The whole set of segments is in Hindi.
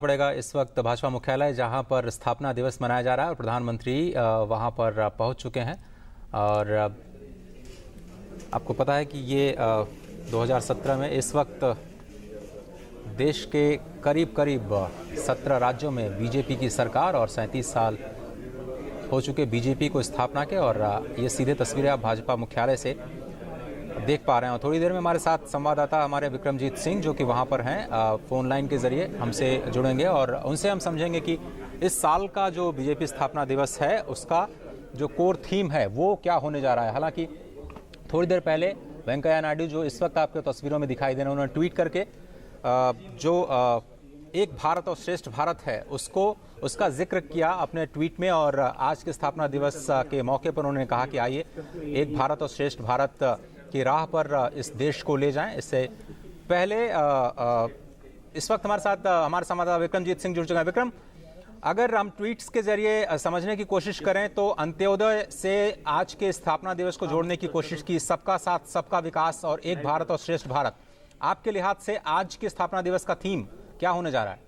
पड़ेगा इस वक्त भाजपा मुख्यालय जहां पर स्थापना दिवस मनाया जा रहा है और प्रधानमंत्री वहां पर पहुंच चुके हैं। और आपको पता है कि ये 2017 में इस वक्त देश के करीब 17 राज्यों में बीजेपी की सरकार और 37 साल हो चुके बीजेपी को स्थापना के। और ये सीधे तस्वीरें आप भाजपा मुख्यालय से देख पा रहे हैं। और थोड़ी देर में हमारे साथ संवाददाता हमारे विक्रमजीत सिंह जो कि वहां पर हैं फोन लाइन के जरिए हमसे जुड़ेंगे और उनसे हम समझेंगे कि इस साल का जो बीजेपी स्थापना दिवस है उसका जो कोर थीम है वो क्या होने जा रहा है। हालांकि थोड़ी देर पहले वेंकैया नायडू जो इस वक्त आपके तस्वीरों में दिखाई दे रहे हैं उन्होंने ट्वीट करके जो एक भारत और श्रेष्ठ भारत है उसका जिक्र किया अपने ट्वीट में। और आज के स्थापना दिवस के मौके पर उन्होंने कहा कि आइए एक भारत और श्रेष्ठ भारत की राह पर इस देश को ले जाएं। इससे पहले इस वक्त हमारे साथ हमारे संवाददाता विक्रमजीत सिंह जुड़ चुके हैं। विक्रम, अगर हम ट्वीट्स के जरिए समझने की कोशिश करें तो अंत्योदय से आज के स्थापना दिवस को जोड़ने की कोशिश की, सबका साथ सबका विकास और एक भारत और श्रेष्ठ भारत। आपके लिहाज से आज के स्थापना दिवस का थीम क्या होने जा रहा है?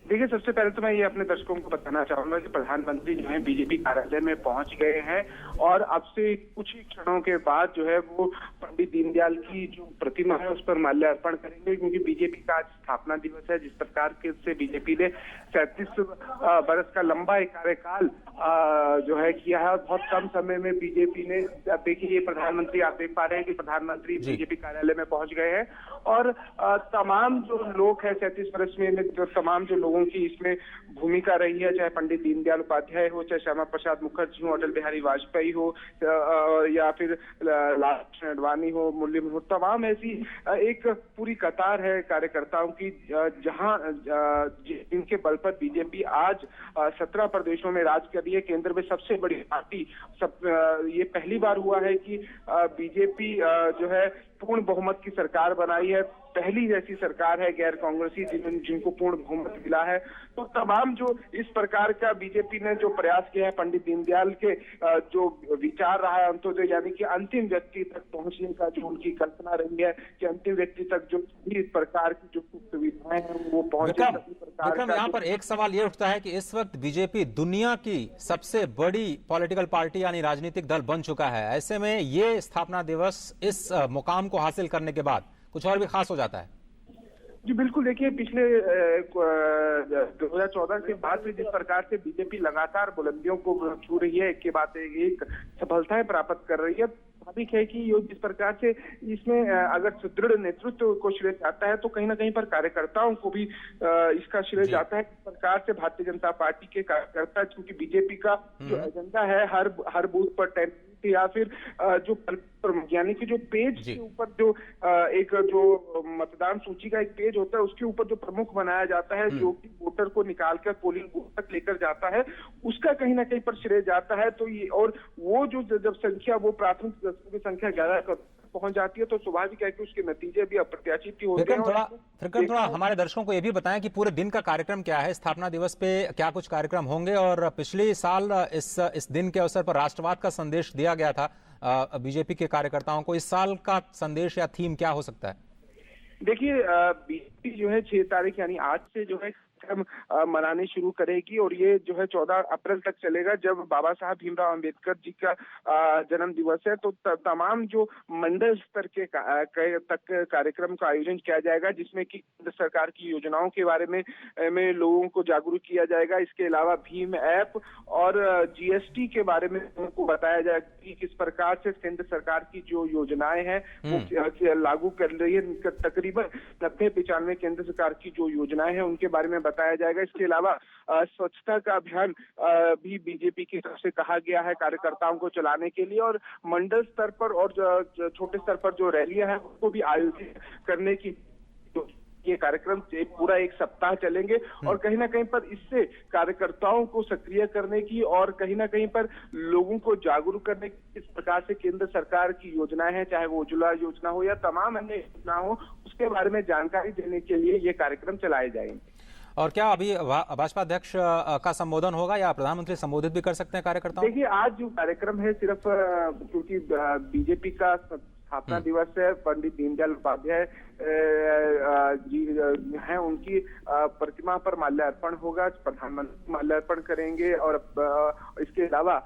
देखिए, सबसे पहले तो मैं ये अपने दर्शकों को बताना चाहूंगा कि प्रधानमंत्री जो है बीजेपी कार्यालय में पहुंच गए हैं और अब से कुछ ही क्षणों के बाद जो है वो पंडित दीनदयाल की जो प्रतिमा है उस पर माल्यार्पण करेंगे, क्योंकि बीजेपी का आज स्थापना दिवस है। जिस प्रकार के से बीजेपी ने 37 बरस का लंबा एक कार्यकाल जो है किया है और बहुत कम समय में बीजेपी ने, देखिए ये प्रधानमंत्री आप देख पा रहे हैं कि प्रधानमंत्री बीजेपी कार्यालय में पहुंच गए हैं और तमाम जो लोग हैं 37 वर्ष में जो तमाम जो लोगों की इसमें भूमिका रही है, चाहे पंडित दीनदयाल उपाध्याय हो, चाहे श्यामा प्रसाद मुखर्जी हो, अटल बिहारी वाजपेयी हो या फिर लालकृष्ण आडवाणी हो, मुरली मनोहर, तमाम ऐसी एक पूरी कतार है कार्यकर्ताओं की जहां जिनके बल पर बीजेपी आज 17 प्रदेशों में राज कर रही है। केंद्र में सबसे बड़ी पार्टी ये पहली बार हुआ है कि बीजेपी जो है पूर्ण बहुमत की सरकार बनाई है। पहली जैसी सरकार है गैर कांग्रेसी जिनको पूर्ण बहुमत मिला है। तो तमाम जो इस प्रकार का बीजेपी ने जो प्रयास किया है, पंडित दीनदयाल के जो विचार रहा है अंत्योदय यानी कि अंतिम व्यक्ति तक पहुंचने का जो उनकी कल्पना रही है कि अंतिम व्यक्ति तक जो भी इस प्रकार की जो सुविधाएं हैं वो पहुंचे। विक्रम, यहाँ पर एक सवाल ये उठता है कि इस वक्त बीजेपी दुनिया की सबसे बड़ी पॉलिटिकल पार्टी यानी राजनीतिक दल बन चुका है। ऐसे में ये स्थापना दिवस इस मुकाम को हासिल करने के बाद कुछ और भी खास हो जाता है। जी बिल्कुल, देखिए पिछले 2014 के बाद से जिस प्रकार से बीजेपी लगातार बुलंदियों को छू रही है, एक के बाद एक सफलताएं प्राप्त कर रही है, स्वाभाविक है कि ये जिस प्रकार से इसमें अगर सुदृढ़ नेतृत्व को श्रेय जाता है तो कहीं ना कहीं पर कार्यकर्ताओं को भी इसका श्रेय जाता है। इस प्रकार से भारतीय जनता पार्टी के कार्यकर्ता, क्योंकि बीजेपी का जो एजेंडा है हर बूथ पर 10 या फिर जो यानी कि जो पेज के ऊपर जो एक जो मतदान सूची का एक पेज होता है उसके ऊपर जो प्रमुख बनाया जाता है जो कि वोटर को निकालकर पोलिंग बूथ तक लेकर जाता है, उसका कहीं ना कहीं पर श्रेय जाता है। तो ये और वो जो जब संख्या वो प्राथमिक सदस्यों की संख्या 11 पहुंच जाती है तो स्वाभाविक है कि उसके नतीजे भी अप्रत्याशित ही होते हैं। थोड़ा हमारे दर्शकों को ये भी बताएं कि पूरे दिन का कार्यक्रम क्या है, स्थापना दिवस पे क्या कुछ कार्यक्रम होंगे। और पिछले साल इस दिन के अवसर पर राष्ट्रवाद का संदेश दिया गया था बीजेपी के कार्यकर्ताओं को। इस साल का संदेश या थीम क्या हो सकता है? देखिए, बीजेपी जो है 6 तारीख यानी आज से जो है मनाने शुरू करेगी और ये जो है 14 अप्रैल तक चलेगा, जब बाबा साहब भीमराव अंबेडकर जी का जन्म दिवस है। तो तमाम जो मंडल स्तर के तक कार्यक्रम का आयोजन किया जाएगा, जिसमें कि केंद्र सरकार की योजनाओं के बारे में लोगों को जागरूक किया जाएगा। इसके अलावा भीम ऐप और जीएसटी के बारे में उनको बताया जाएगा कि किस प्रकार से केंद्र सरकार की जो योजनाएं हैं वो लागू कर रही है। तकरीबन 90-95 केंद्र सरकार की जो योजनाएं हैं उनके बारे में बताया जाएगा। इसके अलावा स्वच्छता का अभियान भी बीजेपी की तरफ से कहा गया है कार्यकर्ताओं को चलाने के लिए, और मंडल स्तर पर और छोटे स्तर पर जो रैलियां हैं उसको भी आयोजित करने की ये कार्यक्रम पूरा एक सप्ताह चलेंगे। और कहीं ना कहीं पर इससे कार्यकर्ताओं को सक्रिय करने की और कहीं ना कहीं पर लोगों को जागरूक करने की, इस प्रकार से केंद्र सरकार की योजनाएं हैं, चाहे वो उज्ज्वला योजना हो या तमाम अन्य योजना हो, उसके बारे में जानकारी देने के लिए ये कार्यक्रम चलाए जाएंगे। और क्या अभी भाजपा अध्यक्ष का संबोधन होगा या प्रधानमंत्री संबोधित भी कर सकते हैं कार्यकर्ताओं? देखिए, आज जो कार्यक्रम है सिर्फ क्योंकि बीजेपी का स्थापना दिवस है, पंडित दीनदयाल उपाध्याय जी हैं, उनकी प्रतिमा पर माल्यार्पण होगा, प्रधानमंत्री माल्यार्पण करेंगे और इसके अलावा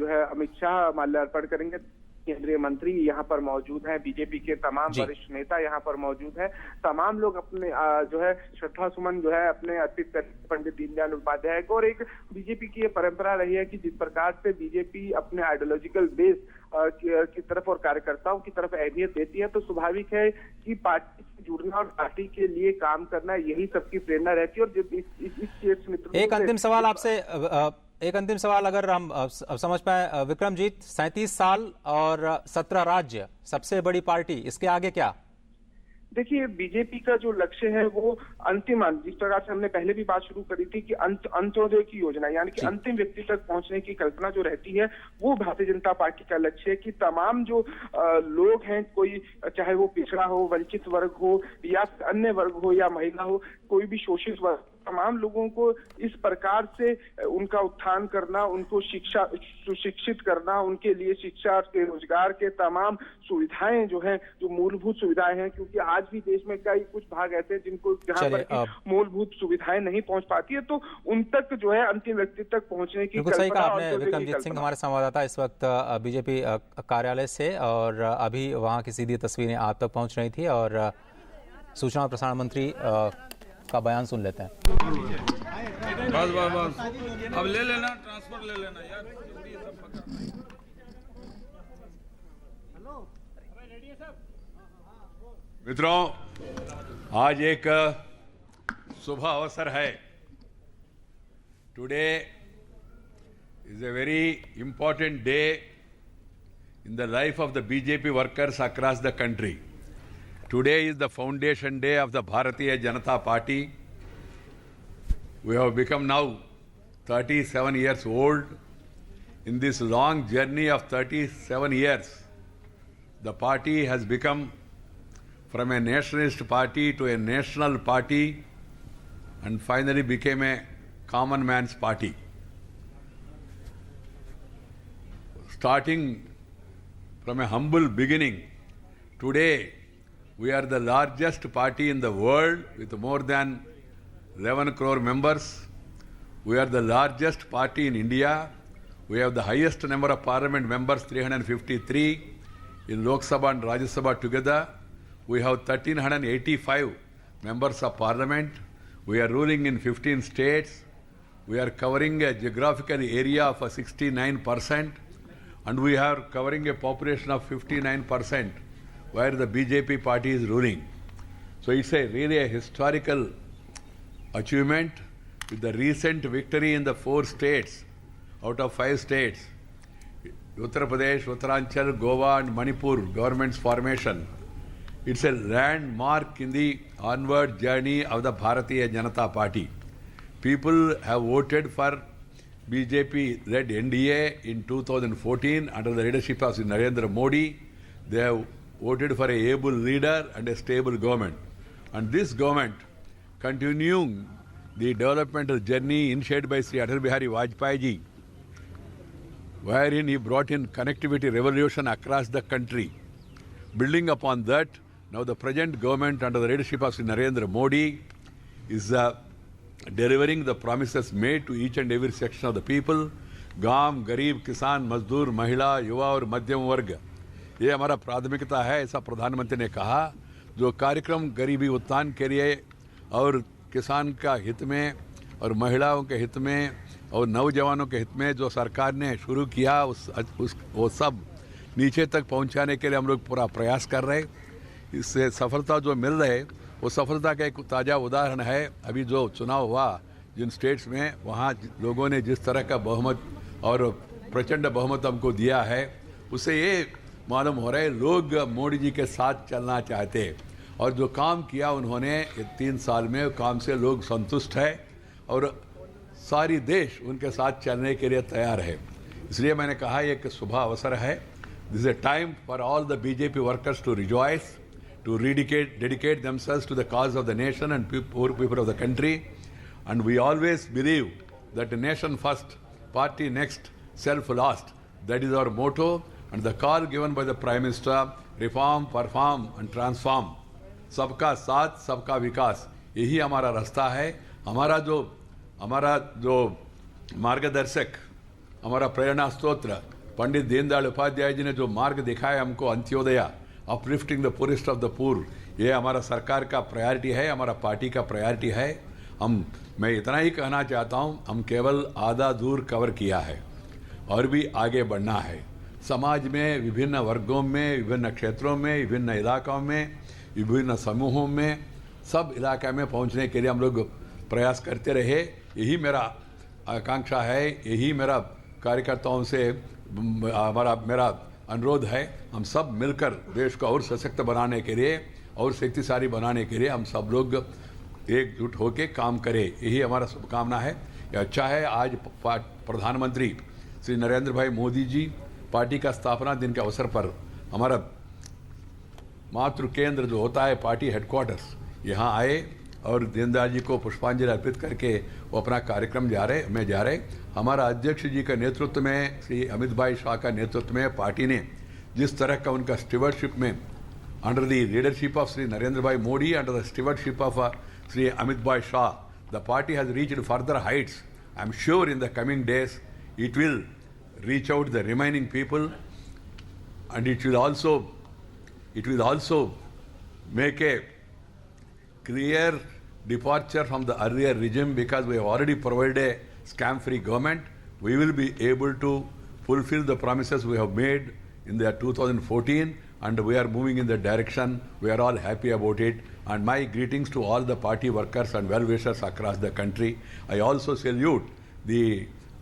जो है अमित शाह माल्यार्पण करेंगे। केंद्रीय मंत्री यहाँ पर मौजूद हैं, बीजेपी के तमाम वरिष्ठ नेता यहाँ पर मौजूद हैं, तमाम लोग अपने जो है श्रद्धा सुमन जो है अपने अर्पित कर पंडित दीनदयाल उपाध्याय को। और एक बीजेपी की ये परंपरा रही है कि जिस प्रकार से बीजेपी अपने आइडियोलॉजिकल बेस की तरफ और कार्यकर्ताओं की तरफ अहमियत देती है, तो स्वाभाविक है कि पार्टी से जुड़ना और पार्टी के लिए काम करना, यही सबकी प्रेरणा रहती है। और जब इस एक अंतिम सवाल आपसे, एक अंतिम सवाल अगर हम समझ पाए विक्रमजीत, 37 साल और 17 राज्य, सबसे बड़ी पार्टी, इसके आगे क्या? देखिए, बीजेपी का जो लक्ष्य है वो अंतिम, जिस प्रकार से हमने पहले भी बात शुरू करी थी कि अंत्योदय की योजना, यानी कि अंतिम व्यक्ति तक पहुंचने की कल्पना जो रहती है, वो भारतीय जनता पार्टी का लक्ष्य है कि तमाम जो लोग हैं, कोई चाहे वो पिछड़ा हो, वंचित वर्ग हो या अन्य वर्ग हो या महिला हो, कोई भी शोषित वर्ग, तमाम लोगों को इस प्रकार से उनका उत्थान करना, उनको शिक्षा सुशिक्षित करना, उनके लिए शिक्षा के, रोजगार के तमाम सुविधाएं जो हैं, जो मूलभूत सुविधाएं हैं, क्योंकि आज भी देश में कई कुछ भाग ऐसे हैं जिनको जहां पर मूलभूत सुविधाएं नहीं पहुंच पाती है, तो उन तक जो है अंतिम व्यक्ति तक पहुंचने की सही कहा आपने विक्रमजीत सिंह, हमारे संवाददाता इस वक्त बीजेपी कार्यालय से, और अभी वहां की सीधी तस्वीरें आप तक पहुंच रही थी। और सूचना और प्रसारण मंत्री का बयान सुन लेते हैं। बस बस बस, अब ले लेना, ट्रांसफर ले लेना यार, जल्दी ये सब पकड़। मित्रों, आज एक शुभ अवसर है। Today is a very important day in the life of the BJP workers across the country. Today is the foundation day of the Bharatiya Janata Party. We have become now 37 years old. In this long journey of 37 years, the party has become from a nationalist party to a national party and finally became a common man's party. Starting from a humble beginning, today we are the largest party in the world with more than 11 crore members. We are the largest party in India. We have the highest number of parliament members, 353 in Lok Sabha and Rajya Sabha together. We have 1385 members of parliament. We are ruling in 15 states. We are covering a geographical area of 69%, and we are covering a population of 59%. Where the BJP party is ruling. So it's really a historical achievement with the recent victory in the 4 states out of 5 states, Uttar Pradesh, Uttaranchal, Goa and Manipur government's formation. It's a landmark in the onward journey of the Bharatiya Janata Party. People have voted for BJP-led NDA in 2014 under the leadership of Narendra Modi. They have voted for a able leader and a stable government. And this government, continuing the developmental journey initiated by Sri Atal Bihari Vajpayee ji, wherein he brought in connectivity revolution across the country. Building upon that, now the present government under the leadership of Sri Narendra Modi is delivering the promises made to each and every section of the people. गांव, गरीब, किसान, मजदूर, महिला, युवा और मध्यम वर्ग, ये हमारा प्राथमिकता है, ऐसा प्रधानमंत्री ने कहा। जो कार्यक्रम गरीबी उत्थान के लिए और किसान का हित में और महिलाओं के हित में और नौजवानों के हित में जो सरकार ने शुरू किया, वो सब नीचे तक पहुंचाने के लिए हम लोग पूरा प्रयास कर रहे। इससे सफलता जो मिल रहे, वो सफलता का एक ताज़ा उदाहरण है। अभी जो चुनाव हुआ जिन स्टेट्स में, वहाँ लोगों ने जिस तरह का बहुमत और प्रचंड बहुमत हमको दिया है, उससे ये मालूम हो रहा है लोग मोदी जी के साथ चलना चाहते हैं। और जो काम किया उन्होंने 3 साल में, काम से लोग संतुष्ट है और सारी देश उनके साथ चलने के लिए तैयार है। इसलिए मैंने कहा एक शुभ अवसर है। This is a time for all the BJP workers to rejoice, to dedicate themselves to the cause of the nation and poor people of the country. And we always believe that nation first, party next, self last. That is our motto. and the call given by the Prime Minister, reform, perform and transform, सबका साथ सबका विकास, यही हमारा रास्ता है। हमारा जो मार्गदर्शक, हमारा प्रेरणा स्तोत्र पंडित दीनदयाल उपाध्याय जी ने जो मार्ग दिखाया हमको, Antyodaya, uplifting the poorest of the poor, ये हमारा सरकार का प्रायोरिटी है, हमारा पार्टी का प्रायोरिटी है। मैं इतना ही कहना चाहता हूँ, हम केवल आधा दूर कवर किया है और भी आगे बढ़ना है। समाज में विभिन्न वर्गों में, विभिन्न क्षेत्रों में, विभिन्न इलाकों में, विभिन्न समूहों में, सब इलाके में पहुंचने के लिए हम लोग प्रयास करते रहे। यही मेरा आकांक्षा है, यही मेरा कार्यकर्ताओं से मेरा अनुरोध है। हम सब मिलकर देश को और सशक्त बनाने के लिए और शक्तिशाली बनाने के लिए हम सब लोग एकजुट होकर काम करें, यही हमारा शुभकामना है। यह अच्छा है, आज प्रधानमंत्री श्री नरेंद्र भाई मोदी जी पार्टी का स्थापना दिन के अवसर पर हमारा मातृ केंद्र जो होता है पार्टी हेडक्वार्टर्स, यहाँ आए और दीनदयाल जी को पुष्पांजलि अर्पित करके वो अपना कार्यक्रम जा रहे। हमारा अध्यक्ष जी के नेतृत्व में, श्री अमित भाई शाह का नेतृत्व में पार्टी ने जिस तरह का उनका स्टीवर्डशिप में, under the leadership of Shri Narendra bhai Modi, under the stewardship of Shri Amit bhai Shah, the party has reached further heights. I am sure in the coming days it will reach out the remaining people, and it will also make a clear departure from the earlier regime, because we have already provided a scam-free government. We will be able to fulfill the promises we have made in the 2014, and we are moving in the direction. We are all happy about it, and my greetings to all the party workers and well-wishers across the country. I also salute the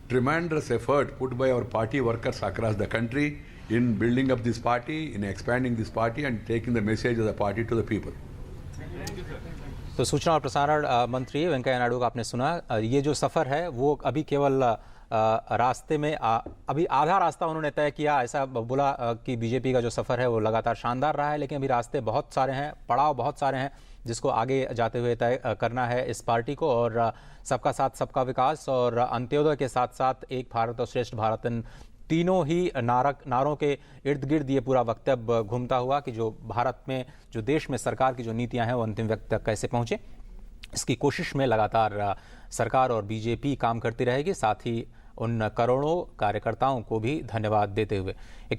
tremendous effort put by our party workers across the country in building up this party, in expanding this party and taking the message of the party to the people. तो सूचना और प्रसारण मंत्री वेंकैया नायडू का आपने सुना। ये जो सफ़र है वो अभी केवल रास्ते में अभी आधा रास्ता उन्होंने तय किया, ऐसा बोला कि बीजेपी का जो सफ़र है वो लगातार शानदार रहा है, लेकिन अभी रास्ते बहुत सारे हैं, पड़ाव बहुत सारे हैं जिसको आगे जाते हुए तय करना है इस पार्टी को। और सबका साथ सबका विकास और अंत्योदय के साथ साथ एक भारत और श्रेष्ठ भारत, इन तीनों ही नारों के इर्द गिर्द ये पूरा वक्तव्य घूमता हुआ कि जो भारत में, जो देश में सरकार की जो नीतियां हैं वो अंतिम व्यक्ति तक कैसे पहुंचे, इसकी कोशिश में लगातार सरकार और बीजेपी काम करती रहेगी। साथ ही उन करोड़ों कार्यकर्ताओं को भी धन्यवाद देते हुए एक